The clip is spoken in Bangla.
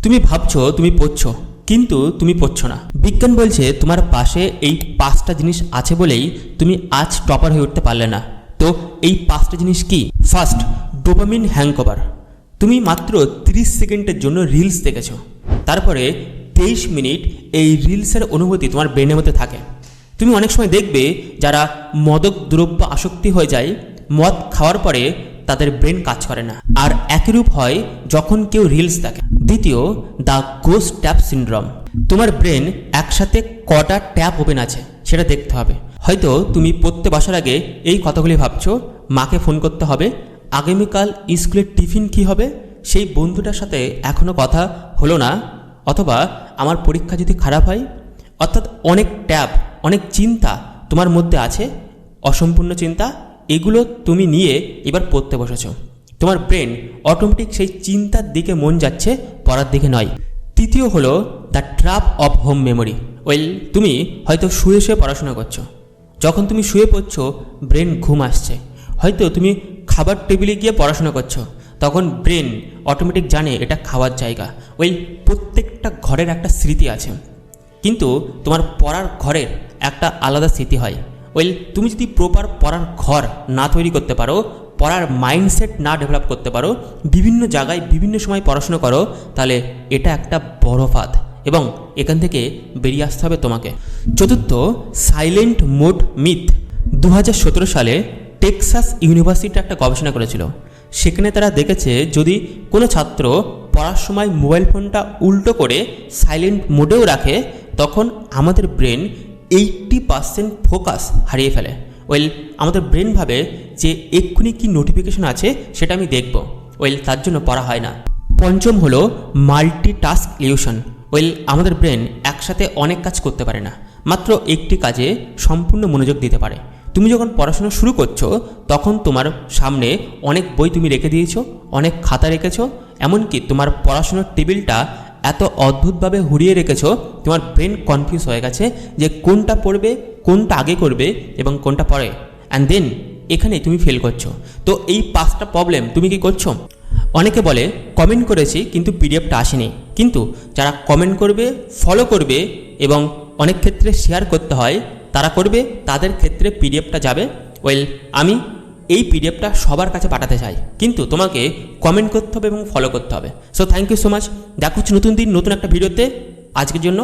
তুমি ভাবছো তুমি পড়ছো, কিন্তু তুমি পড়ছো না। বিজ্ঞান বলছে তোমার পাশে এই 5টা জিনিস আছে বলেই তুমি আজ টপার হয়ে উঠতে পারলে না। তো এই 5টা জিনিস কি? First, dopamine hangover. তুমি মাত্র 30 সেকেন্ডের জন্য রিলস দেখেছো, তারপরে 23 মিনিট এই রিলসের অনুভূতি তোমার ব্রেনের মধ্যে থাকে। তুমি অনেক সময় দেখবে যারা মাদক দ্রব্য আসক্তি হয়ে যায়, মদ খাওয়ার পরে তাদের ব্রেন কাজ করে না। আর একইরূপ হয় যখন কেউ রিলস দেখে। দ্বিতীয়, দ্য গোস্ট ট্যাপ সিনড্রোম। তোমার ব্রেন একসাথে কটা ট্যাপ ওপেন আছে সেটা দেখতে হবে। হয়তো তুমি পড়তে বসার আগে এই কথাগুলি ভাবছো, মাকে ফোন করতে হবে, আগামীকাল স্কুলের টিফিন কি হবে, সেই বন্ধুটার সাথে এখনও কথা হলো না, অথবা আমার পরীক্ষা যদি খারাপ হয়। অর্থাৎ অনেক ট্যাপ, অনেক চিন্তা তোমার মধ্যে আছে, অসম্পূর্ণ চিন্তা। এগুলো তুমি নিয়ে এবার পড়তে বসেছ। তোমার ব্রেন অটোমেটিক সেই চিন্তার দিকে মন যাচ্ছে, পড়ার দিকে নয়। তৃতীয় হলো the trap of home memory. তুমি হয়তো শুয়ে শুয়ে পড়াশোনা করছো, যখন তুমি শুয়ে পড়ছো ব্রেন ঘুম আসছে। হয়তো তুমি খাবার টেবিলে গিয়ে পড়াশোনা করছো, তখন ব্রেন অটোমেটিক জানে এটা খাওয়ার জায়গা। প্রত্যেকটা ঘরের একটা স্মৃতি আছে, কিন্তু তোমার পড়ার ঘরের একটা আলাদা স্মৃতি হয়। তুমি যদি প্রপার পড়ার ঘর না তৈরি করতে পারো, পড়ার মাইন্ডসেট না ডেভেলপ করতে পারো, বিভিন্ন জায়গায় বিভিন্ন সময় পড়াশোনা করো, তাহলে এটা একটা বড় ফাঁদ এবং এখান থেকে বেরিয়ে আসতে হবে তোমাকে। চতুর্থ, সাইলেন্ট মোড মিথ। 2017 সালে টেক্সাস ইউনিভার্সিটি একটা গবেষণা করেছিল। সেখানে তারা দেখেছে যদি কোনো ছাত্র পড়ার সময় মোবাইল ফোনটা উল্টো করে সাইলেন্ট মোডেও রাখে, তখন আমাদের ব্রেন 80% ফোকাস হারিয়ে ফেলে। আমাদের ব্রেন ভাবে যে এক্ষুনি কি নোটিফিকেশন আছে সেটা আমি দেখব, তার জন্য পড়া হয় না। পঞ্চম হলো মাল্টিটাস্ক ইলিউশন। আমাদের ব্রেন একসাথে অনেক কাজ করতে পারে না, মাত্র একটি কাজে সম্পূর্ণ মনোযোগ দিতে পারে। তুমি যখন পড়াশোনা শুরু করছো, তখন তোমার সামনে অনেক বই তুমি রেখে দিয়েছো, অনেক খাতা রেখেছো, এমনকি তোমার পড়াশোনার টেবিলটা এত অদ্ভুতভাবে হুড়িয়ে রেখেছো, তোমার ব্রেন কনফিউজ হয়ে গেছে যে কোনটা পড়বে, কোনটা আগে করবে এবং কোনটা পরে, অ্যান্ড দেন এখানে তুমি ফেল করছো। তো এই 5টা প্রবলেম তুমি কি করছো? অনেকে বলে কমেন্ট করেছি কিন্তু পিডিএফটা আসেনি। কিন্তু যারা কমেন্ট করবে, ফলো করবে এবং অনেক ক্ষেত্রে শেয়ার করতে হয়, তারা করবে, তাদের ক্ষেত্রে পিডিএফটা যাবে। আমি এই পিডিএফটা সবার কাছে পাঠাতে চাই, কিন্তু তোমাকে কমেন্ট করতে হবে এবং ফলো করতে হবে। So thank you so much. দেখা হচ্ছে নতুন দিন নতুন একটা ভিডিওতে। আজকের জন্য